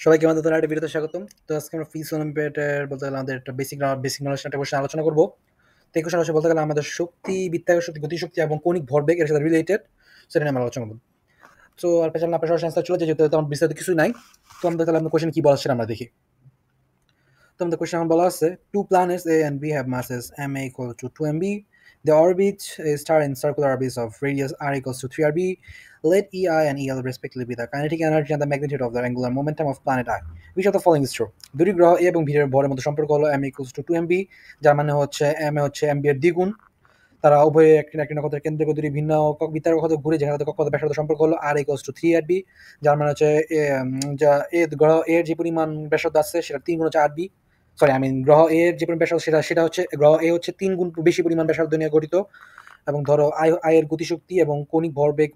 সবাইকে আমাদের নতুন একটা ভিডিওতে স্বাগতম। তো আজকে আমরা ফিজিক্স অলিম্পিয়াডের বলতে গেলে আমাদের একটা বেসিক নলেজ একটা কোশ্চেন আলোচনা করব। তো এই কোশ্চেন বলতে গেলে আমাদের শক্তি, বৃত্তাকর্ষণ, গতিশক্তি এবং কৌণিক ভরবেগ এর সাথে রিলেটেড, সেটা নিয়ে আমরা আলোচনা করব। তো আর পেছনে আপনার সরাসরি অ্যান্সার চলে যায়, যেহেতু তেমন বিস্তারিত কিছুই নাই। তো আমরা তাহলে আমাদের কোশ্চেন কি বলা সেটা আমরা দেখি। তো আমাদের কোশ্চেন বলা আছে, two planets A and B have masses ma equal to 2 mb. They orbit a star in circular orbits of radius r equals to 3 rb. Let EI and EL respectively be the kinetic energy and the magnitude of the angular momentum of planet I. Which of the following is true? দুটি গ্রহ A এবং B এর ভরের মধ্যে সম্পর্ক হলো m equals to 2 mb, যার মানে হচ্ছে m হচ্ছে mb এর দ্বিগুণ। তারা উভয়ে একটি নক্ষত্রের কেন্দ্রে দুটি ভিন্ন বৃত্তাকার কক্ষপথে ঘুরে, যেখানে তাদের কক্ষপথের ব্যাসার্ধ সম্পর্ক হলো r equals to 3 rb, যার মানে হচ্ছে যা এ গ্রহ এর যে পরিমাণ ব্যাসার্ধ আছে সেটা 3 গুণ হচ্ছে rb। সরি, গ্রহ এ এর যে পরিমাণ ব্যাসার্ধ সেটা হচ্ছে গ্রহ এ হচ্ছে 3 গুণ বেশি পরিমাণ ব্যাসার্ধ নিয়ে গঠিত। এবং ধরো আই এর গতিশক্তি এবং কৌণিক ভরবেগ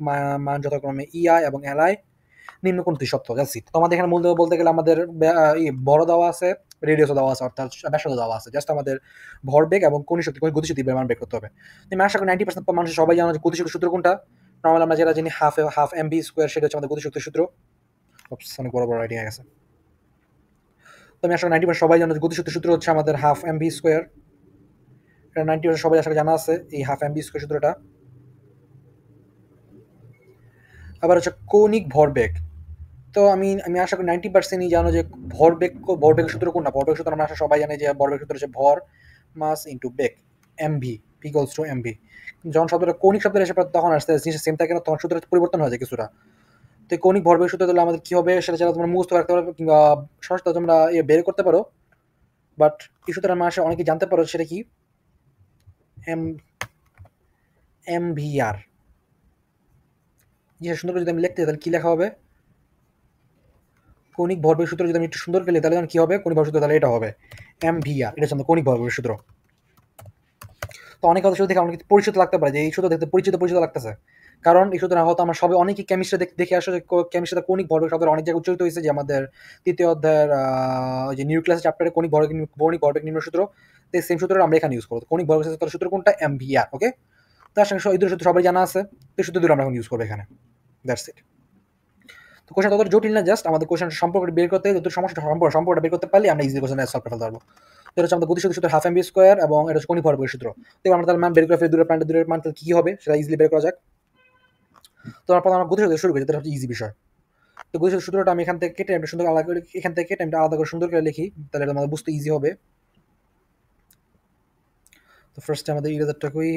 মান যথাক্রমে ইআই এবং এলআই, নিম্ন কোনটি সত্য? That's it. তো আমাদের এখানে মূল বলতে গেলে আমাদের বড় দেওয়া আছে, রেডিয়াসও দেওয়া আছে, অর্থাৎ ব্যাসার্ধ দেওয়া আছে। জাস্ট আমাদের ভরবেগ এবং কৌণিক শক্তি, গতিশক্তি মান বের করতে হবে। আমি আশা করি 90% মানুষ সবাই জানো যে গতিশক্তির সূত্র কোনটা। নরমাল আমরা যেটা জানি হাফ এম বি স্কোয়ার, সেটা হচ্ছে আমাদের গতিশক্তির সূত্র। অনেক বড় বড় আইডিয়া গেছে। তো আমি আশা করি 90% সবাই জানো যে গতিশক্তির সূত্র হচ্ছে আমাদের হাফ এম বি স্কোয়ার। এটা 90% সবাই আশা করি জানা আছে, এই হাফ এম বি স্কোয়ার সূত্রটা। আবার হচ্ছে কৌণিক ভরবেগ। তো আমি আশা করি 90%ই জানো যে ভরবেগ সূত্র কোনটা। ভরবেগ সূত্র আমরা সবাই জানি যে ভরবেগ সূত্র হচ্ছে ভর মাস ইন্টু বেগ, এমভি ইকুয়ালস টু এমভি। যখন শব্দটা কৌণিক শব্দটা এসে পড়ে তখন আসতে জিনিসটা সেম থাকে না, তখন সূত্রটা পরিবর্তন হয়ে যায় কিছুটা। তো কৌণিক ভরবেগ সূত্র তাহলে আমাদের কি হবে সেটা যারা তোমরা মুখস্থ রাখতে পারো কিংবা সরাসরি তোমরা বের করতে পারো। বাট এই সূত্রটা আমরা আসলে অনেকে জানতে পারো, সেটা কি এম এমভিআর। যে সুন্দর করে যদি আমি লিখতে তাহলে কি লেখা হবে, কৌণিক ভরবেগ সূত্র যদি আমি একটু সুন্দর করে লিখি তাহলে কি হবে, কৌণিক ভরবেগ সূত্র তাহলে এটা হবে এমভিআর। এটা হচ্ছে কৌণিক ভরবেগ সূত্র। তো অনেক কথা দেখে অনেক পরিচিত লাগতে পারে, যে এই সূত্র দেখতে পরিচিত লাগতেছে, কারণ এই সূত্র হয়তো আমরা সবাই অনেকেই কেমিস্ট্রি দেখে আসলে কেমিস্ট্রিতে কৌণিক ভরবেগ শব্দের অনেক জায়গায় উচ্চারিত হয়েছে, যে আমাদের তৃতীয় অধ্যায়ের যে নিউক্লিয়াস চ্যাপ্টারে কৌণিক ভরবেগ নিম্ন সূত্র, সেম সূত্র আমরা এখানে ইউজ করবো। কৌণিক ভরবেগ সূত্র কোনটা? এমভিআর। ওকে, তার সঙ্গে এই দুটো সূত্র সবাই জানা আছে, এই সূত্র দুটো আমরা এখন ইউজ করবো এখানে। That's it. তো কোশ্চেন তত জটিল না, জাস্ট আমাদের কোশ্চেন সম্পর্ক বের করতে, যত সমস্যা সম্পর্কটা বের করতে পারলে আমরা ইজি কোশ্চেন সলভ করে ফেলতে পারবো। এটা হচ্ছে আমাদের গতিশক্তি সূত্র হাফ এম বি স্কোয়ার, এবং এটা হচ্ছে কৌণিক ভরবেগের সূত্র। তো আমরা তাহলে মান বের করে ফেলি, দূরের মান কি হবে সেটা ইজিলি বের করা যাক। তো আমরা প্রথমে গতিশক্তি শুরু করি, যেটা হচ্ছে ইজি বিষয়। তো গতিশক্তি সূত্রটা আমি এখান থেকে কেটে একটা সুন্দর আলাদা করে, এখান থেকে কেটে আলাদা করে সুন্দর করে লিখি, তাহলে এটা আমাদের বুঝতে ইজি হবে। তো ফার্স্টে আমাদের ইরেজারটা কই,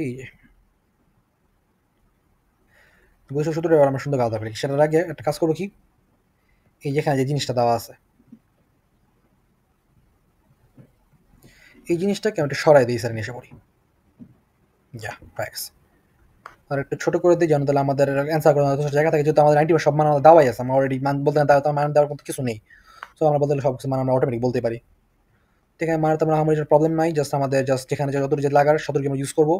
গতিশক্তি সূত্রটা আমরা সুন্দর আলাদা করে লিখি। সেটার আগে একটা কাজ করবো কি, এই যেখানে যে জিনিসটা দেওয়া আছে এই জিনিসটাকে আমি একটু সরাই দিই, স্যার এসে পড়ি। ইয়া ফ্যাক্স আর একটু ছোট করে দিই, যেন তাহলে আমাদের অ্যান্সার করার জায়গা থাকে। যেহেতু আমাদের 90 সব মান আমাদের দেওয়াই আছে, আমরা অলরেডি মান বলতে না মান দেওয়ার মতো কিছু নেই। সো আমরা বলতে সব কিছু মান আমরা অটোমেটিক বলতে পারি। এখানে মানে তো আমাদের প্রবলেম নাই, জাস্ট আমাদের যেখানে যতটুকু যে লাগার সতর্ক আমরা ইউজ করবো,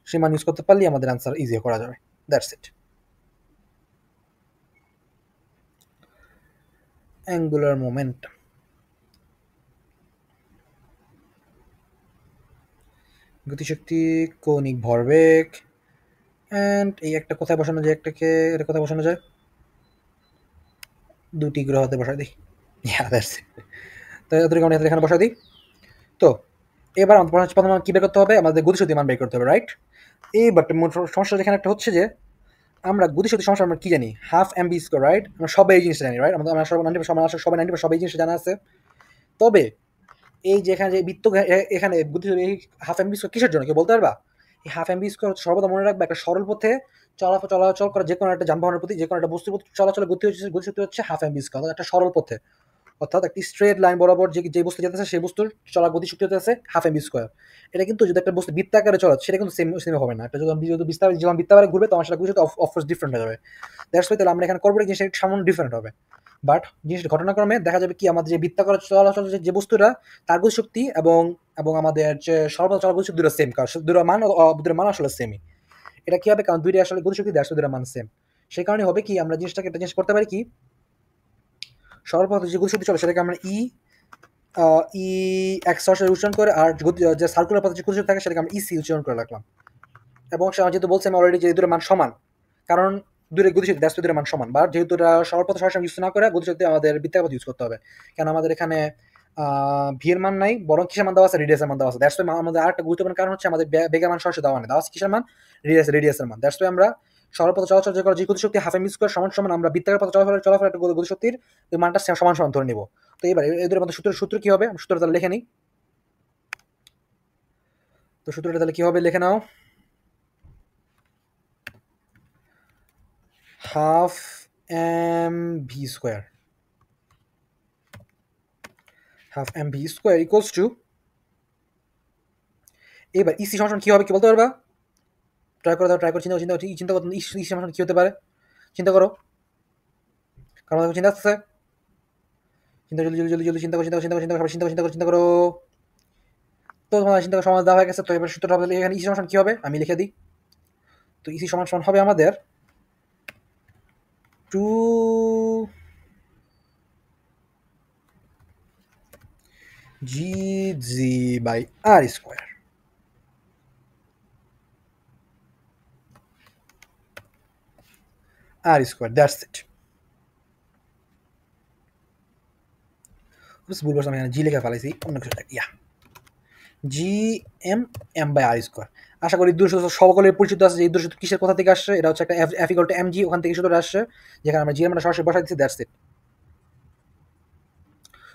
সেই মান ইউজ করতে পারলেই আমাদের অ্যান্সার ইজি করা যাবে। That's it. অ্যাঙ্গুলার মোমেন্টাম, গতিশক্তি, কৌণিক ভরবেগ, অ্যান্ড এই একটা কোথায় বসানো যায়, এটা কোথায় বসানো যায়, দুটি গ্রহতে বসাই দিই। That's it. তো এতটুকু আমরা এখানে বসাই দিই। তো এবার আমাদের প্রথমে কি বের করতে হবে, আমাদের গতিশক্তি মান বের করতে হবে, রাইট? বাট সমস্যা যেখানে একটা হচ্ছে যে আমরা গতিশক্তি সমস্যা আমরা কি জানি, half M B square, right? আমরা সবাই এই জিনিসটা জানি, রাইট? আমরা সবাই 90 সবাই এই জিনিসটা জানা আছে। তবে এই যে এখানে যে বৃত্ত, এখানে এই হাফ এম বি স্কোয়ার কিসের জন্য কেউ বলতে পারবা? এই হাফ এম বি স্কোয়ার সর্বদা মনে রাখবে, একটা সরল পথে চলাচল করা যে কোনো একটা যানবাহনের প্রতি, যে কোনো একটা বস্তুর প্রতি চলাচলের গতিশক্তি হচ্ছে হাফ এম বি স্কোয়ার, একটা সরল পথে, অর্থাৎ একটি স্ট্রেট লাইন বরাবর যে বস্তু যেতেছে সেই বস্তুর চলার গতিশক্তি হচ্ছে হাফ এম বি স্কোয়ার। এটা কিন্তু যদি একটা বস্তু বৃত্তাকারে চলে সেটা কিন্তু সেম হবে না। এটা যদি বৃত্তাকারে ঘুরবে তখন সেটা গতিশক্তি অফকোর্স ডিফারেন্ট হয়ে যাবে। দ্যাটস ওয়াই তাহলে আমরা এখানে করবো জিনিসটা সামান্য ডিফারেন্ট হবে। বাট জিনিসটা ঘটনাক্রমে দেখা যাবে কি, আমাদের যে বৃত্তাকারে চলাচল যে বস্তুটা, তার গতিশক্তি এবং আমাদের যে সর্বদা চলার গতিশক্তি দুটো সেম, কারণ দুটোর মান আসলে সেমই। এটা কি হবে, কারণ দুইটা আসলে গতিশক্তি দুটোর মান সেম। সেই কারণে হবে কি, আমরা একটা জিনিস করতে পারি কি, সরল পথে যে গতিশক্তি চলে সেটাকে আমরা ই এক্স সরাসরি উচ্চারণ করে, আর যে সার্কুলার পথে যে গতিশক্তি থাকে সেটাকে আমরা ইসি উচ্চারণ করে রাখলাম। এবং যেহেতু বলছি আমি অলরেডি যে দুটোর মান সমান, কারণ দূরে গতিশক্তি দ্যাটস দুইটার মান সমান, বা যেহেতু এটা সর্বপ্রথম সরাসরি ইউজ না করে গতিশক্তি আমাদের বৃত্তাকার পথ ইউজ করতে হবে, কেন আমাদের এখানে ভি এর মান নাই, বরং কিসের মান দেওয়া আছে, রেডিয়াসের মান দেওয়া আছে। দ্যাটস আমাদের আরেকটা গুরুত্বপূর্ণ কারণ হচ্ছে আমাদের বেগের মান সরাসরি দেওয়া নেই, দেওয়া আছে কিসের মান, রেডিয়াসের মান। দ্যাটস আমরা সর্বপ্রথম চলাচল যে যে গতিশক্তি হাফ এম স্কোয়ার সমান সমান আমরা বৃত্তাকার পথে চলাফেরা একটা গতিশক্তির ওই মানটা সমান সমান ধরে নিব। তো এবার এদের মধ্যে সূত্র কি হবে, সূত্রটা তাহলে লিখে নিই। তো সূত্রটা তাহলে কি হবে লিখে নাও, half M V square, half M V square equals to, এবার ইসি সমান কি হবে কি বলতে পারবা, ট্রাই করে চিন্তা করো ইসি সমান কি হতে পারে, চিন্তা করো, কারণ চিন্তা আসতেছে, জলদি চিন্তা করো। তো তোমার চিন্তা সমাজ দেওয়া হয়ে গেছে। তো এবার সূত্রটা হবে এখানে ইসি সমান কি হবে আমি লিখে দিই। তো ইসি সমান হবে আমাদের 2 GG by R square. R square, that's it. ভুল বলছি, আমি এখানে জি লিখে ফেলাইছি, অন্য কিছু ইয়া G M by R square. আশা করি দুশো সকলের পরিচিত আছে যে এই দুশো কিসের কোথা থেকে আসছে, এটা হচ্ছে একটা F equal to M G, ওখান থেকে সূত্রটা আসছে, যেখানে আমরা জি এর মানে সরাসরি বসাই দিচ্ছি, দ্যাটস ইট।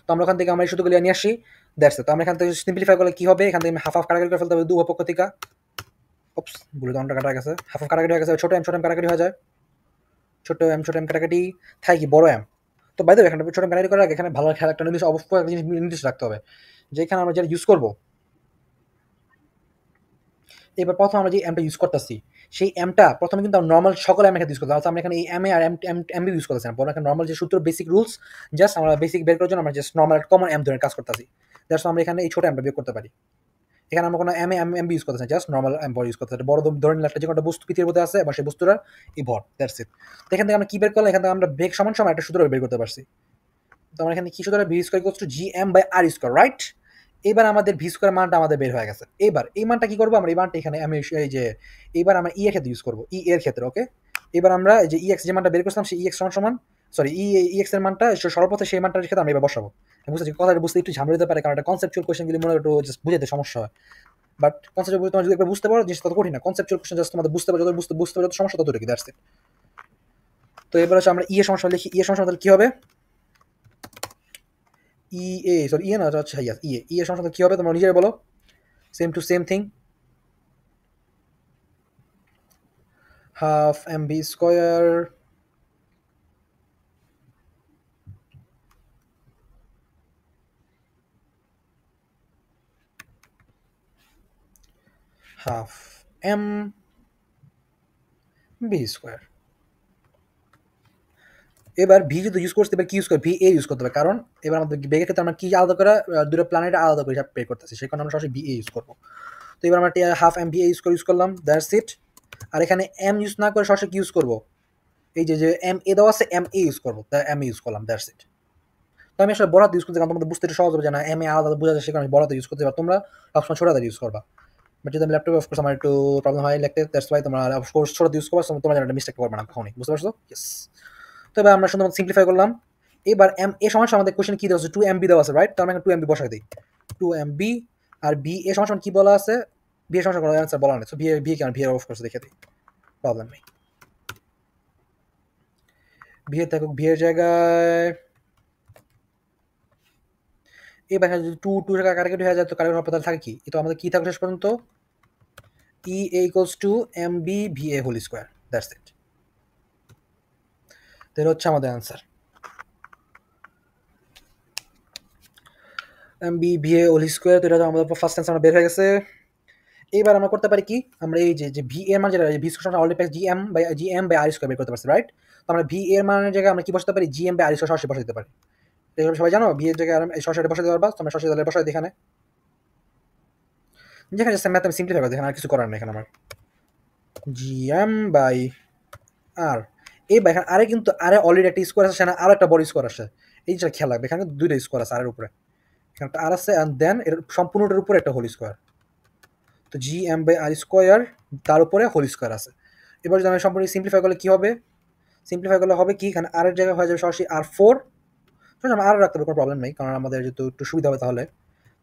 তো আমরা ওখান থেকে আমরা এই সূত্রগুলো নিয়ে আসি, দ্যাটস ইট। তো আমরা এখান থেকে সিম্পলিফাই করলে কি হবে, এখান থেকে হাফ হাফ কাটাকাটি করে ফেলতে হবে, দু পক্ষ থেকে, ওপস ভুলে দণ্ডটা কাটা গেছে, হাফ হাফ কাটাকাটি হয়ে গেছে, ছোট এম কাটাকাটি হয়ে যায়, ছোট এম কাটাকাটি থাকে কি বড় এম। তো বাইরে এখানে ছোট এম কাটাকাটি করার আগে এখানে ভালো খেয়াল একটা নির্দিষ্ট অবশ্যই একটা জিনিস নির্দিষ্ট রাখতে হবে, যেখানে আমরা যেটা ইউজ করবো, এবার প্রথম আমরা যে এমটা ইউজ করতেছি সেই এমটা প্রথমে কিন্তু নর্মাল সকল এম ইউজ করতে, আমরা এখানে এই M A R M B use করতেছি না, বরং এখানে নর্মাল যে সূত্র বেসিক রুলস জাস্ট আমরা বেসিক বের করার জন্য আমরা জাস্ট নর্মাল কমন এম ধরে কাজ করতেছি। জাস্ট আমরা এখানে এই ছোট এমটা বের করতে পারি, এখানে আমরা কোনো M A M B use করতেছি, জাস্ট নর্মাল এম বড় ইউজ করতে বড় ধরে নিলে একটা যে কোনো বস্তু পৃথিবীর মধ্যে আছে এবং সেই বস্তুটার এই ভর, দ্যাটস ইট। তো এখান থেকে আমরা কি বের করলাম, এখান থেকে আমরা বেগ সমান সমান একটা সূত্র বের করতে পারছি। তো আমরা এখানে কি সূত্র, V square equals to G M by R square, right. এবার আমাদের ভি স্কয়ার মানটা আমাদের বের হয়ে গেছে। এবার এই মানটা কি করবো, আমরা এই মানটা এখানে আমি এই যে এবার আমরা ই এর ক্ষেত্রে ইউজ করবো, ই এর ক্ষেত্রে, ওকে। এবার আমরা এই যে ই এক্স যে মানটা বের করছিলাম সেই ই এক্স সমান সমান সরি ই এক্স এর মানটা সর্বপ্রথম সেই মানটার ক্ষেত্রে আমরা এবার বসাবো। বুঝতে কথাটা বুঝতে একটু ঝামেলা দিতে পারে, কারণ এটা কনসেপচুয়াল কোয়েশ্চেনগুলি মনে একটু জাস্ট বুঝাতে সমস্যা হয়, বাট কনসেপচুয়াল তোমার যদি একবার বুঝতে পারো জিনিস তত কঠিন না, কনসেপচুয়াল কোয়েশ্চেন জাস্ট তোমাদের বুঝতে পারো, যত বুঝতে পারো যত সমস্যা ততটুকু, দ্যাটস ইট। তো এবার হচ্ছে আমরা ই এর সমস্যা লিখি, ই এর সমস্যা তাহলে কি হবে, ই এ সরি ই না আচ্ছা ইয়েস ই এর সমস্যা কি হবে তোমরা নিজেরাই বলো, same to same thing, half M B square half M B square. এবার ভি যদি ইউজ করতে এবার কি ইউজ করে, ভি এ ইউজ করতে হবে, কারণ এবার আমাদের বেগের ক্ষেত্রে আমরা কি আলাদা করে দুটো প্ল্যানেট আলাদা করে হিসাব বের করতেছি, সেই কারণে আমরা সরাসরি ভি এ ইউজ করবো। তো এবার আমরা half M B A use করলাম, দ্যাটস ইট। আর এখানে এম ইউজ না করে সরাসরি কি ইউজ করবো, এই যে এম এ দেওয়া আছে এম এ ইউজ করবো, এম এ ইউজ করলাম, দ্যাটস ইট। তো আমি আসলে বড় হাত ইউজ করতে, কারণ তোমাদের বুঝতে একটু সহজ হবে যে না এম এ আলাদা বোঝা যায়, সেখানে বড় হাত ইউজ করতে পারো, তোমরা সবসময় ছোট হাত ইউজ করবা। বাট যদি আমি ল্যাপটপে অফকোর্স আমার একটু প্রবলেম হয় লিখতে, দ্যাটস ওয়াই তোমরা অফকোর্স ছোট ইউজ করবা, তোমরা যেন মিস্টেক করবে না কখনই, বুঝতে পারছো? ইয়েস। তো এবার আমরা সুন্দর সিম্পলিফাই করলাম। এবার এম এ সমস্যা আমাদের কোশ্চেন কি দেওয়া আছে, 2 MB দেওয়া আছে, রাইট। তো আমরা 2 MB বসাই দিই, 2 MB। আর বি এ সমস্যা কি বলা আছে, বি এর সমস্যা কোনো অ্যান্সার বলা নেই, সো বি কেন বি এর অফকোর্স দেখে দিই, প্রবলেম নেই। বি এর থাকুক বি এর জায়গায়, এবার যদি 2 টাকা কাটাকাটি হয়ে যায় তো কাটাকাটি হওয়ার থাকে কি, তো আমাদের কি থাকবে শেষ পর্যন্ত, E A equals to M B V A whole square, that's it. তো এটা হচ্ছে আমাদের answer, M B V A whole square. তো এটা আমাদের ফার্স্ট অ্যান্সার বের হয়ে গেছে। এইবার আমরা করতে পারি কি, আমরা এই যে ভি এর মান যেটা ভি স্কোয়ার অলরেডি পাই G M by R square বের করতে পারছি, রাইট। তো আমরা ভি এর মানের জায়গায় আমরা কি বসাতে পারি, G M by R square সরাসরি বসাতে দিতে পারি। এগুলো সবাই জানো, ভি এর জায়গায় সরাসরি বসাতে পারবা, তোমরা সরাসরি বসাই এখানে, যেখানে জাস্ট ম্যাথ আমি সিম্পলিফাই করছি, এখানে আর কিছু করার নেই, এখানে আমার জি এম বাই আর, এই বা এখানে আরে কিন্তু আরে অলরেডি একটা স্কোয়ার আছে, সেখানে আরো একটা বড় স্কোয়ার আসে, এই যে খেয়াল রাখবে, এখানে দুইটা স্কোয়ার আছে আরের উপরে, এখানে একটা আর আছে অ্যান্ড দেন এর সম্পূর্ণটার উপরে একটা হোল স্কোয়ার। তো G M by R square তার উপরে হোল স্কোয়ার আছে। এবার যদি আমি সম্পূর্ণ সিম্পলিফাই করলে কি হবে, সিম্পলিফাই করলে হবে কি, এখানে আর এর জায়গায় হয়ে যাবে সরাসরি R4, আমরা আর রাখতে পারি, কোনো প্রবলেম নেই, কারণ আমাদের যেহেতু একটু সুবিধা হবে তাহলে।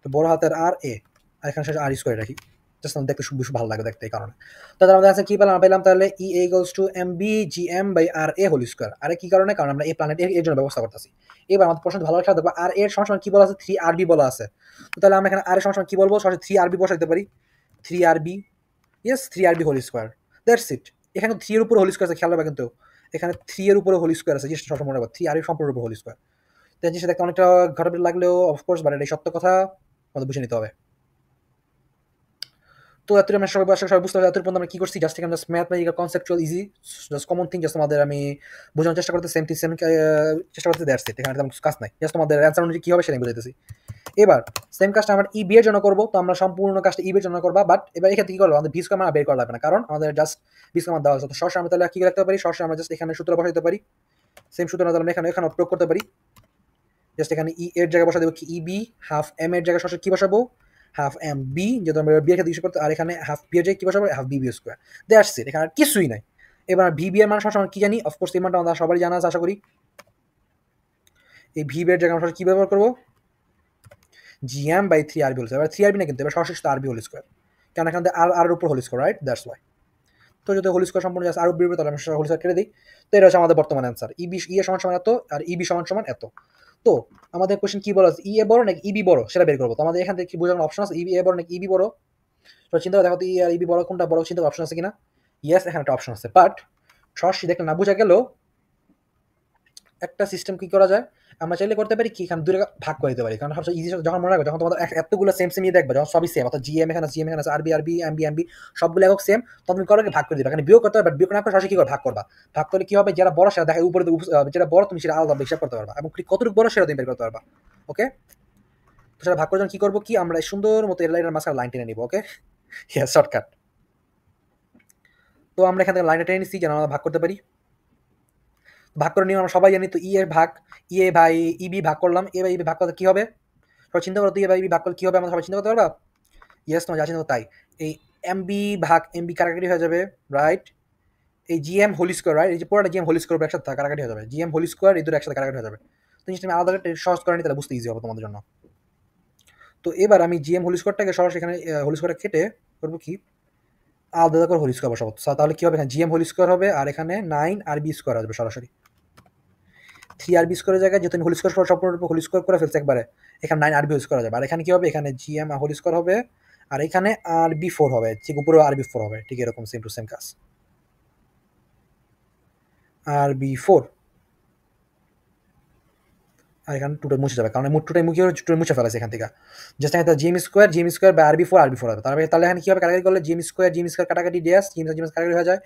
তো বড় হাতের আর এ, আর এখানে শেষে আর স্কোয়ার রাখি, জাস্ট আমাদের দেখতে বেশি ভালো লাগে দেখতে এই কারণে। তাহলে আমাদের কাছে কি পেলাম তাহলে E A equals to M B G M by R A whole square. আর কি কারণে, কারণ আমরা এই প্ল্যানেট এর জন্য ব্যবস্থা করতেছি। এবার আমাদের প্রশ্ন ভালো খেয়াল দেখবো, আর এর সমান কি বলা আছে, 3RB বলা আছে। তো তাহলে আমরা এখানে আর এর সমান কি বলবো, সরাসরি 3RB বসা দিতে পারি, 3RB, yes 3RB whole square, that's it. এখানে 3 এর উপরে হোল স্কোয়ার আছে, খেয়াল রাখবে কিন্তু এখানে 3 এর উপরে হোল স্কোয়ার আছে, জাস্ট সবসময় মনে রাখবা 3RB সম্পূর্ণ উপরে হোল স্কোয়ার। তো জিনিসটা দেখতে অনেকটা ঘটাবে লাগলেও অফকোর্স বাট এটাই সত্য কথা, আমাদের বুঝে নিতে হবে। তো এত আমরা সবাই বুঝতে পারছি এত পর্যন্ত আমরা কি করছি, জাস্ট এখানে just mathematical conceptual easy, just common thing, just আমাদের আমি বোঝানোর চেষ্টা করতে সেম চেষ্টা করতে, দ্যাটস ইট। এখানে তেমন কিছু কাজ নাই, জাস্ট তোমাদের অ্যান্সার অনুযায়ী কি হবে সেটাই বুঝাইতেছি। এবার সেম কাজটা আমরা ই বি এর জন্য করবো, তো আমরা সম্পূর্ণ কাজটা ই বি এর জন্য করবা, বাট এবার এক্ষেত্রে কি করবো, আমাদের বি স্কয়ার মান বের করা লাগবে না, কারণ আমাদের জাস্ট বি স্কয়ার মান দেওয়া আছে। তো সরাসরি আমরা তাহলে কি রাখতে পারি, সরাসরি আমরা জাস্ট এখানে সূত্র বসাইতে পারি, সেম সূত্র আমরা এখানে প্রয়োগ করতে পারি। জাস্ট এখানে ই এর জায়গায় বসা দেবো কি ই বি, হাফ এম এর জায়গায় সরাসরি কি বসাবো, হাফ এম বি, যেহেতু আমরা বি এর ক্ষেত্রে ইউজ করতে, আর এখানে হাফ বি এর জায়গায় কি বসাবো, half B B square, that's it. এখানে আর কিছুই নাই। এবার ভি বি এর মান সবসময় কি জানি, অফকোর্স এই মানটা আমাদের সবারই জানা আছে আশা করি। এই ভি বি এর জায়গায় আমরা কি ব্যবহার করবো, GM by 3RB whole square. এবার 3RB না কিন্তু এবার সরাসরি আরবি হোল স্কোয়ার, কারণ এখানে আর উপর whole square, right, that's why. তো যদি হোল স্কোয়ার সম্পূর্ণ আর বেরোবে তাহলে আমরা হোল স্কোয়ার কেটে দিই। তো এটা হচ্ছে আমাদের বর্তমান অ্যান্সার, ই এ সমান সমান এত, আর ইবি সমান সমান এত। তো আমাদের কোশ্চেন কি বলা আছে, ই এ বড় নাকি ইবি বড় সেটা বের করবো। তো আমাদের এখান থেকে কি বোঝানোর অপশন আছে, ইবি এ বড় নাকি ইবি বড়, তো চিন্তা করে দেখো তো ই আর ইবি বড় কোনটা, বড় চিন্তা অপশন আছে কিনা। ইয়েস, এখানে একটা অপশন আছে, বাট সরাসরি দেখলে না বোঝা গেলেও একটা সিস্টেম কি করা যায়, আমরা চাইলে করতে পারি কি, এখানে দুটো ভাগ করে দিতে পারি, কারণ সবচেয়ে ইজি যখন মনে রাখবে, যখন তোমাদের এতগুলো সেম সেম দেখবে, যখন সবই সেম, অর্থাৎ জিএম এখানে আছে, আরবি আরবি, এমবি এমবি, সবগুলো একক সেম, তখন তুমি করো ভাগ করে দিবে, কারণ বিয়োগ করতে হবে, বাট বিয়োগ না করে সরাসরি কি করে ভাগ করবা। ভাগ করলে কি হবে, যারা বড় সেটা দেখা উপরে, যেটা বড় তুমি সেটা আলাদা হিসাব করতে পারবা, এবং কতটুকু বড় সেটা তুমি বের করতে পারবা। ওকে, তো সেটা ভাগ করে কি করবো কি, আমরা সুন্দর মতো এর লাইনের মাঝখানে লাইন টেনে নিবো। ওকে, ইয়েস, শর্টকাট। তো আমরা এখান থেকে লাইনটা টেনে নিচ্ছি যেন আমরা ভাগ করতে পারি। ভাগ করে নিয়ে আমরা সবাই জানি, তো ই এর ভাগ ই এ বাই ইবি ভাগ করলাম, এ বাই ইবি ভাগ করতে কি হবে, সবাই চিন্তা করো, তো এ বাই ইবি ভাগ করলে কি হবে, আমরা সবাই চিন্তা করতে পারবা। ইয়েস, তোমার যা চিন্তা তাই। এই এমবি ভাগ এমবি কাটাকাটি হয়ে যাবে, রাইট। এই জিএম হোল স্কোয়ার, রাইট, এই যে পুরোটা জিএম হোল স্কোয়ার একসাথে কাটাকাটি হয়ে যাবে, জিএম হোল স্কোয়ার এই দুটো একসাথে কাটাকাটি হয়ে যাবে। তো জিনিসটা আমি আলাদা সহজ করে নিই, তাহলে বুঝতে ইজি হবে তোমাদের জন্য। তো এবার আমি জিএম হোল স্কোয়ারটাকে সরাসরি এখানে হোল স্কোয়ারটা কেটে করবো কি, আলাদা করে হোল স্কোয়ার বসাবো। তাহলে কি হবে, এখানে জিএম হোল স্কোয়ার হবে, আর এখানে 9RB স্কোয়ার আসবে সরাসরি। 3RB স্কোয়ারের জায়গায় যেহেতু আমি হোল স্কোয়ার সম্পূর্ণ হোল স্কোয়ার করে ফেলছি একবারে, এখানে 9RB হোল স্কোয়ার যাবে, আর এখানে কি হবে, এখানে জিএম হোল স্কোয়ার হবে, আর এখানে RB4 হবে, ঠিক উপরে RB4 হবে, ঠিক এরকম সেম টু সেম কাজ, RB4। আর এখানে টুটা মুছে যাবে, কারণ মোট টুটাই মুছে ফেলাছে এখান থেকে। জাস্ট এখানে জিএম স্কোয়ার বা RB4 হবে, তাহলে এখানে কি হবে, কাটাকাটি করলে জিএম স্কোয়ার কাটাকাটি ড্যাশ জিএম কাটাকাটি হয়ে যায়,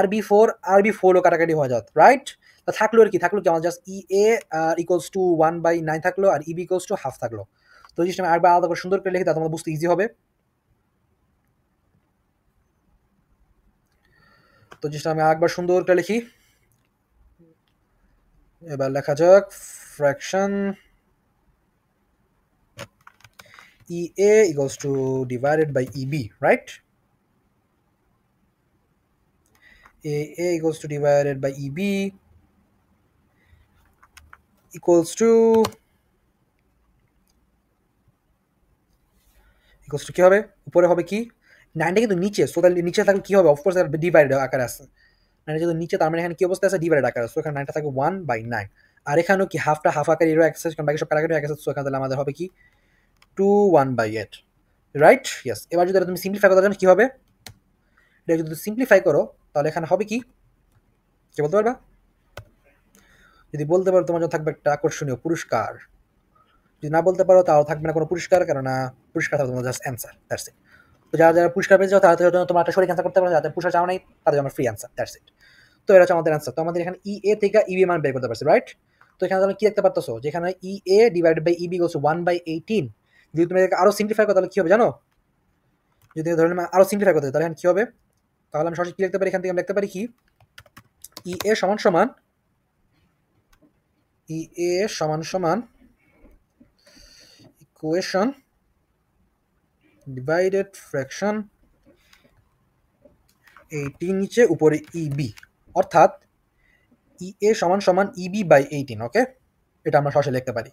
RB4ও কাটাকাটি হয়ে যায়, রাইট। তা থাকলো আর কি, থাকলো কি, আমার just E A equals two 1/9 থাকলো, আর ইবি ইকুয়ালস টু হাফ থাকলো। তো জিনিসটা আমি আরেকবার আলাদা করে সুন্দর করে লিখি, তা তোমাদের বুঝতে ইজি হবে। তো জিনিসটা আমি আরেকবার সুন্দর করে লিখি, এবার লেখা যাক fraction EA equals to divided by EB, right? AA equals to divided by EB equals to কি হবে, উপরে হবে কি 9টা কিন্তু নিচে, সো তাহলে নিচে থাকলে কি হবে, অফকোর্স ডিভাইডেড আকারে আছে, 9 যেহেতু নিচে, তার মানে এখানে কি অবস্থা আছে, ডিভাইডেড আকারে, সো এখানে 9টা থাকবে 1/9, আর এখানেও কি হাফ আকারে এরো অ্যাক্সেস, কারণ বাকি সব কাটাকাটি অ্যাক্সেস, সো এখানে তাহলে আমাদের হবে কি 2/1/8, রাইট, ইয়েস। এবার যদি তুমি সিম্পলিফাই করতে জানো কি হবে, এটা যদি সিম্পলিফাই করো তাহলে এখানে হবে কি, কে বলতে পারবা, যদি বলতে পারো তোমার জন্য থাকবে একটা আকর্ষণীয় পুরস্কার, যদি না বলতে পারো তাহলে থাকবে না কোনো পুরস্কার, কেননা পুরস্কার থাকবে তোমার জাস্ট অ্যান্সার, দ্যাটস ইট। তো যারা যারা পুরস্কার পেয়েছে তাদের জন্য তোমার একটা সঠিক অ্যান্সার করতে পারো, যাদের পুরস্কার চাও নাই তাদের জন্য ফ্রি অ্যান্সার, দ্যাটস ইট। তো এটা হচ্ছে আমাদের অ্যান্সার। তো আমাদের এখানে ই এ থেকে ইবি মান বের করতে পারছি, রাইট। তো এখানে তুমি কি দেখতে পারতেছো, যেখানে ই এ ডিভাইডেড বাই ইবি গোস 1/18, যদি তুমি আরো সিম্পলিফাই করো তাহলে কি হবে জানো, যদি ধরে আরো সিম্পলিফাই করতে তাহলে এখানে কি হবে, তাহলে আমি সরাসরি কি লিখতে পারি, এখান থেকে আমি লিখতে পারি কি ই এ সমান সমান ইকুয়েশন ডিভাইডেড ফ্র্যাকশন 18 নিচে উপরে ইবি, অর্থাৎ ই এ সমান সমান ইবি বাই 18, ওকে? এটা আমরা সরাসরি লিখতে পারি।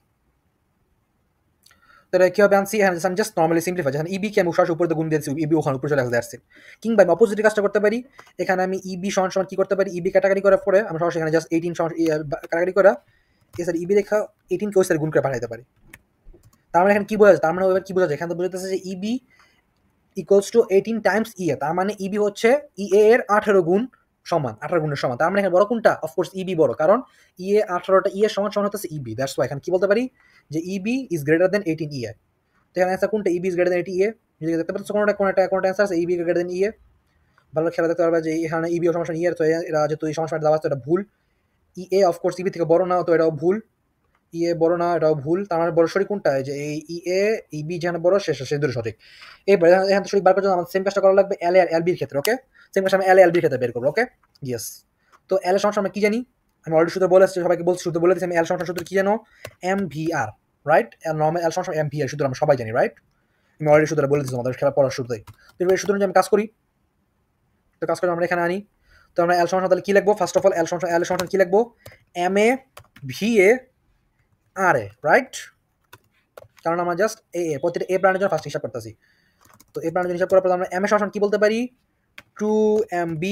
তো এটা কি হবে আনসি, হ্যাঁ আমি জাস্ট নরমালি সিম্পলিফাই, যেখানে ইবি কে আমি সরাসরি উপরে গুণ দিয়েছি, ইবি ওখানে উপরে চলে আসছে। কিংবা আমি অপোজিট কাজটা করতে পারি, এখানে আমি ইবি সমান সমান কি করতে পারি, ইবি কাটাকাটি করার পরে আমরা সরাসরি এখানে জাস্ট 18 সমান কাটাকাটি করা এছাড়া ইবি লেখা 18 কে ওই সাইড গুণ করে পাঠাইতে পারি। তার মানে এখানে কি বোঝা যায়, তার মানে এবার কি বোঝা যায়, এখানে তো বোঝাতেছে যে ইবি ইকুয়ালস টু 18 টাইমস ইএ, তার মানে ইবি হচ্ছে ইএ এর 18 গুণ সমান, 18 গুণের সমান। তার মানে এখানে বড় কোনটা, অফকোর্স ইবি বড়, কারণ ইএ 18টা ইএ সমান সমান হচ্ছে ইবি, দ্যাটস ওয়াই এখানে কি বলতে পারি যে ইবি ইজ গ্রেটার দেন 18 ইএ। তো এখানে অ্যান্সার কোনটা, ইবি ইজ গ্রেটার দেন 80 ইএ, যদি দেখতে পাচ্ছ কোনটা অ্যান্সার আছে ইবি গ্রেটার দেন ইএ। ভালো খেলা দেখতে পারবে যে এখানে ইবি ও সমান ইএ, তো এরা যেহেতু এই সমস্যাটা দেওয়া আছে এটা ভুল। ইএ অফকোর্স ইবি থেকে বড় না, তো এটাও ভুল। ইএ বড় না, এটাও ভুল। তার মানে বড় সঠিক কোনটা, যে এই ইএ ইবি যেখানে বড় সে দুটো সঠিক। এবার এখানে সঠিক বার করার জন্য আমাদের সেম কাজটা করা লাগবে এল এ আর এল বির ক্ষেত্রে, ওকে? সেম কাজ আমি এল এ এল বির ক্ষেত্রে বের করবো, ওকে? ইয়েস। তো এল এর সমস্যা আমরা কি জানি, আমি অলরেডি সূত্র বলে আসছি, সবাইকে বলছি, সূত্র বলে দিচ্ছি আমি। এল সমস্যা সূত্র কি জানো, এম ভি আর, রাইট? নর্মাল এল সমস্যা এম ভি আর সূত্র আমরা সবাই জানি, রাইট? আমি অলরেডি সূত্রটা বলে দিচ্ছি আমাদের খেলা পড়ার শুরুতেই। তো এই সূত্র অনুযায়ী আমি কাজ করি, তো কাজ করে আমরা এখানে আনি। তো আমরা এল সমস্যা তাহলে কি লিখবো, ফার্স্ট অফ অল এল সমস্যা কি লিখবো, M A V A R A, right? কারণ আমরা জাস্ট প্রত্যেকটা এ প্রাণের জন্য ফার্স্ট হিসাব করতেছি। তো এ প্রাণের জন্য হিসাব করার পর আমরা এম এর সমান কি বলতে পারি, 2mb,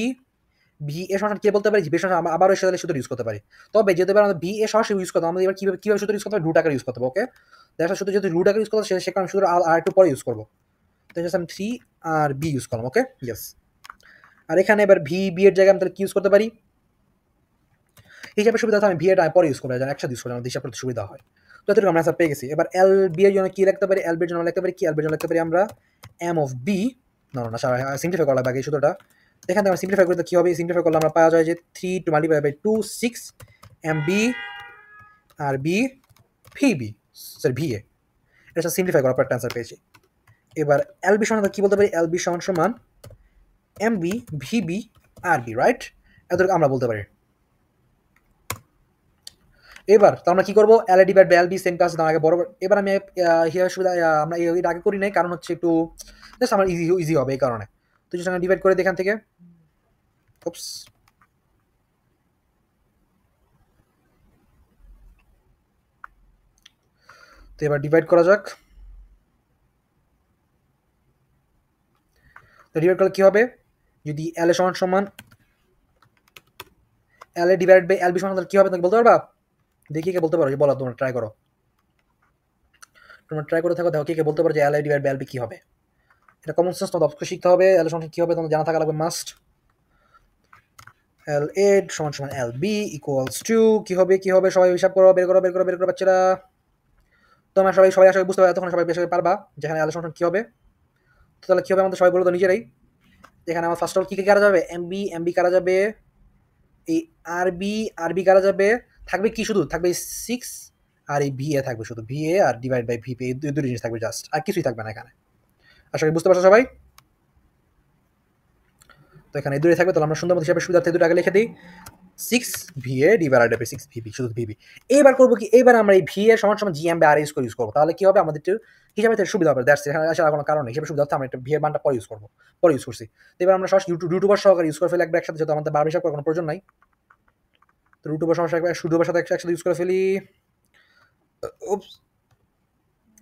ভি এ সমান কি বলতে পারি, ভি সমান আমরা আবার ওই সাথে সূত্র ইউজ করতে পারি। তবে যেহেতু এবার আমরা ভি এ সরাসরি ইউজ করতে, আমরা এবার কিভাবে সূত্র ইউজ করতে হবে, রুট আকারে ইউজ করতে হবে, ওকে? দেখা সূত্র যেহেতু রুট আকারে ইউজ করতে সে কারণে সূত্র আর একটু পরে ইউজ করবো। তো জাস্ট আমি 3 আর বি ইউজ করলাম, ওকে? ইয়েস। আর এখানে এবার ভি বি এর জায়গায় আমি তাহলে কি ইউজ করতে পারি, হিসাবের সুবিধা আমি ভি এর পরে ইউজ করবো, একসাথে ইউজ করলে আমাদের হিসাব করতে সুবিধা হয়। তো এতটুকু আমরা অ্যান্সার পেয়ে গেছি। এবার এল বি এর জন্য কি লিখতে পারি, এল বি এর জন্য লিখতে পারি কি, এল বি এর জন্য লিখতে পারি আমরা এম অফ বি, না সিম্পলিফাই করা লাগবে এই সূত্রটা। এখান থেকে আমরা সিম্পলিফাই করতে কি হবে, সিম্পলিফাই করলে আমরা পাওয়া যায় যে 3 two multiply by 2 6 M B R B V B, sorry V A, এটা সিম্পলিফাই করার পর একটা অ্যান্সার পেয়েছি। এবার এল বি সমান কি বলতে পারি, এল বি সমান সমান M B V B R B, right? এতটুকু আমরা বলতে পারি। এবার তো আমরা কি করবো, L divide by L B same কাজ আগে বড়। এবার আমি হিসাবের সুবিধা আমরা এর আগে করি নাই, কারণ হচ্ছে একটু জাস্ট আমার ইজি হবে এই কারণে। তো যদি আমরা ডিভাইড করে দিই এখান থেকে, উপস, তো এবার ডিভাইড করা যাক। তো ডিভাইড করলে কি হবে, যদি এল এ সমান সমান এল এ ডিভাইড বাই এল বি সমান কি হবে তুমি বলতে পারবা, দেখি কে বলতে পারো, বলো তোমরা ট্রাই করো, তোমরা ট্রাই করে থাকো, দেখো কে বলতে পারো যে এল এ ডিভাইড বাই এল বি কি হবে। এটা কমন সেন্স তোমাদের অবশ্যই শিখতে হবে, এল এর সমান কি হবে তোমাদের জানা থাকা লাগবে মাস্ট। এল এ সমান সমান এল বি ইকুয়ালস টু কি হবে সবাই হিসাব করো, বের করো বাচ্চারা। তোমরা সবাই আসলে বুঝতে পারবে, তখন সবাই বেশ পারবা যেখানে এল সমান কি হবে। তো তাহলে কি হবে আমাদের সবাই বলো তো নিজেরাই, এখানে আমার ফার্স্ট অফ অল কি কারা যাবে, এম বি কারা যাবে, এই আর বি কারা যাবে, থাকবে কি শুধু থাকবে 6 আর এই ভি এ থাকবে, শুধু ভি এ আর ডিভাইড বাই ভি পি, এই দুটো জিনিস থাকবে জাস্ট, আর কিছুই থাকবে না এখানে। আশা করি বুঝতে পারছো সবাই। তো এখানে এই দুটোই থাকবে, তাহলে আমরা সুন্দর মতো হিসাবে সুবিধার্থে দুটো আগে লিখে দিই, 6 V A divide by 6 V শুধু ভি। এইবার করবো কি, এইবার আমরা এই ভি এর সমান সমান G M by R use করবো, তাহলে কি হবে আমাদের একটু হিসাবে সুবিধা হবে, দ্যাটস এখানে আসার কোনো কারণ নেই, হিসাবে সুবিধা হচ্ছে আমরা একটা ভি এর মানটা পরে ইউজ করবো, পরে ইউজ করছি। তো এবার আমরা সরাসরি ইউটিউবার সহকারে ইউজ করে ফেলে একসাথে, যেহেতু আমাদের বার হিসাব করার কোনো প্রয়োজন নাই। তো রুটুবার সমস্যা রুটুবার সাথে একসাথে ইউজ করে ফেলি,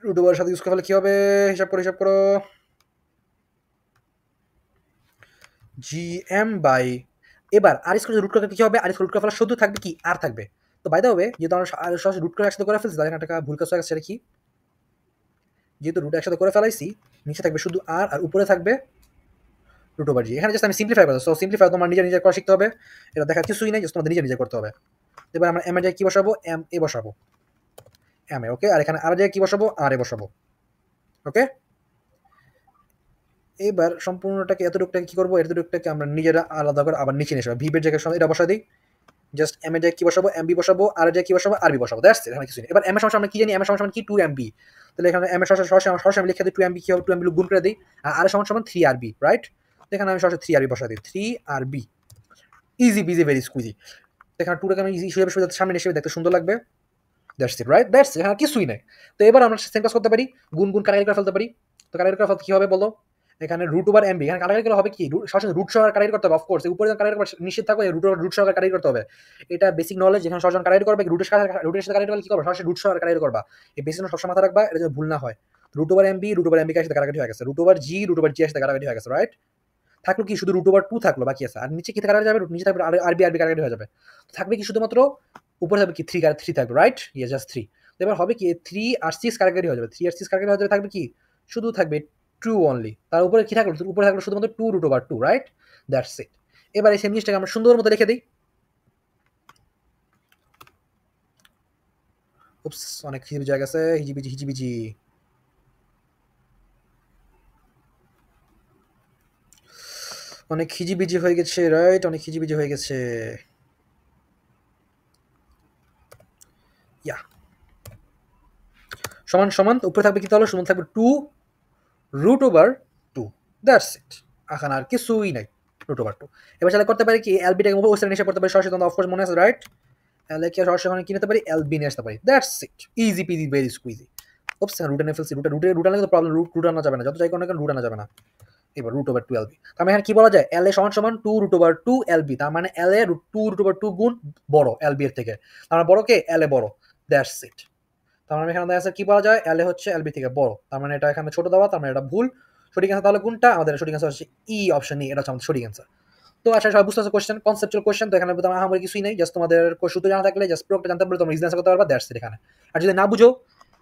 রুটুবার সাথে ইউজ করে ফেলে কি হবে, হিসাব করো জি এম বাই, এবার আর স্কোয়ার রুট করে কি হবে, আর স্কোয়ার রুট করে ফেলা শুধু থাকবে কি আর থাকবে। তো বাই দ্য ওয়ে যেহেতু আমরা সরাসরি রুট করে একসাথে করে ফেলছি, তাহলে একটা ভুল কাজ হয়ে গেছে, সেটা কি, যেহেতু রুট একসাথে করে ফেলাইছি, নিচে থাকবে শুধু আর উপরে থাকবে রুট ওভার জি। এখানে জাস্ট আমি সিম্পলিফাই করবো, সো সিম্পলিফাই তোমার নিজে করা শিখতে হবে, এটা দেখার কিছুই নেই, জাস্ট তোমাদের নিজে করতে হবে। এবার আমরা এম এর জায়গায় কি বসাবো, এম এ বসাবো, এম এ, ওকে? আর এখানে আর জায়গায় কি বসাবো, আর এ বসাবো, ওকে? এবার সম্পূর্ণটাকে এতটুকটাকে কি করবো, এতটুকটাকে আমরা নিজেরা আলাদা করে আবার নিচে নিয়ে আসবো, ভিপের জায়গায় এটা বসা দিই, জাস্ট এম এর জায়গায় কি বসাবো, এমবি বসাবো, আর এর জায়গায় কি বসাবো, আরবি বসাবো, দ্যাটস ইট, এখানে কিছু নেই। এবার এম এর সমস্যা আমরা কি জানি, এম এর সমস্যা কি 2 এমবি, তাহলে এখানে এম এর সরাসরি আমি লিখে দিই 2 এমবি কি হবে, 2 এমবি গুণ করে দিই, আর এর সমান 3 আরবি, রাইট? তো এখানে আমি সরাসরি 3 আরবি বসা দিই, 3 আরবি, ইজি বিজি ভেরি স্কুইজি। এখানে 2টাকে আমি ইজি হিসেবে সামনে এসে দেখতে সুন্দর লাগবে, দ্যাটস ইট, রাইট? দ্যাটস এখানে কিছুই নাই। তো এবার আমরা সেম কাজ করতে পারি, গুণ কাটাকাটি করে ফেলতে পারি। তো কাটাকাটি করে ফেলতে কি হবে বলো, এখানে রুট ওভার এমবি, এখানে কাটাকাটি করলে হবে কি সরাসরি রুট সহকারে কাটাকাটি করতে হবে। অফকোর্স উপরে কাটাকাটি করবে নিশ্চিত থাকো রুট সহকারে কাটাকাটি করতে হবে। এটা বেসিক নলেজ, যেখানে সরাসরি কাটাকাটি করবে রুটের সাথে কাটাকাটি করলে কি করবে, সরাসরি রুট সহকারে কাটাকাটি করবা। এই বেসিক সবসময় মাথায় রাখবা, এটা যেন ভুল না হয়। রুট ওভার এমবি কার সাথে কাটাকাটি হয়ে গেছে, রুট ওভার জি এর সাথে কাটাকাটি হয়ে গেছে, রাইট? থাকলো কি শুধু রুট ওভার 2 থাকলো বাকি আছে, আর নিচে কি কাটাকাটি যাবে, নিচে থাকবে আরবি কাটাকাটি হয়ে যাবে। থাকবে কি শুধুমাত্র উপরে থাকবে কি 3 থাকবে, রাইট? Yes, just 3। এবার হবে কি 3 আর 6 কাটাকাটি হয়ে যাবে, 3 আর 6 কাটাকাটি হয়ে যাবে, থাকবে কি শুধু থাকবে 2 অনলি। তার উপরে কি থাকলো, উপরে থাকলো শুধুমাত্র 2 root over 2, right? That's it. এবার এই সেম জিনিসটাকে আমরা সুন্দর মতো লিখে দিই। উপস, অনেক হিজিবিজি হয়ে গেছে, হিজিবিজি। অনেক হিজিবিজি হয়ে গেছে, রাইট? অনেক হিজিবিজি হয়ে গেছে। ইয়া, সমান সমান উপরে থাকবে কি, তাহলে সমান থাকবে 2 রুট ওভার 2, দ্যাটস ইট। এখন আর কিছুই নাই, রুট ওভার 2। এবার চাইলে করতে পারি কি এলবিটাকে ওই সাইডে নিয়ে করতে পারি সরাসরি, তোমরা অফকোর্স মনে আছে, রাইট? তাহলে কি সরাসরি ওখানে কি নিতে পারি, এলবি নিয়ে আসতে পারি, that's it. Easy peasy, very squeezy. Oops, root এনে ফেলছি, রুট আনলে তো প্রবলেম, রুট আনা যাবে না, যত চাই কোনো রুট আনা যাবে না। এবার রুট ওভার 2 এলবি, তার মানে এখানে কি বলা যায়, এল এ সমান সমান 2 রুট ওভার 2 এলবি, তার মানে এল এ 2 রুট ওভার 2 গুণ বড় এলবি এর থেকে, তার মানে বড় কে, এল এ বড়, দ্যাটস ইট। তার মানে এখানে দেখা যাচ্ছে কি বলা যায়, এল এ হচ্ছে এলবি থেকে বড়, তার মানে এটা এখানে ছোট দেওয়া, তার মানে এটা ভুল। সঠিক অ্যান্সার তাহলে কোনটা, আমাদের সঠিক অ্যান্সার হচ্ছে ই অপশন, ই, এটা হচ্ছে আমাদের সঠিক অ্যান্সার। তো আচ্ছা, সবাই বুঝতে পারছো কোশ্চেন, কনসেপচুয়াল কোশ্চেন। তো এখানে তোমার আমার কিছুই নেই, জাস্ট তোমাদের সূত্র জানা থাকলে, জাস্ট প্রয়োগটা জানতে পারলে তোমরা ইজি অ্যান্সার করতে পারবা, দ্যাটস ইট এখানে। আর যদি না বুঝো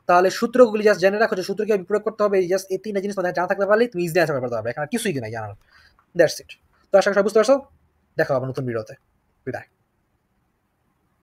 তাহলে সূত্রগুলি জাস্ট জেনে রাখো, যে সূত্র কিভাবে প্রয়োগ করতে হবে, জাস্ট এই তিনটা জিনিস তোমাদের জানা থাকলে পারলে তুমি ইজি অ্যান্সার করতে পারবে, এখানে কিছুই নাই জানার, দ্যাটস ইট। তো আশা করি সবাই বুঝতে পারছো, দেখা হবে নতুন ভিডিওতে, বিদায়।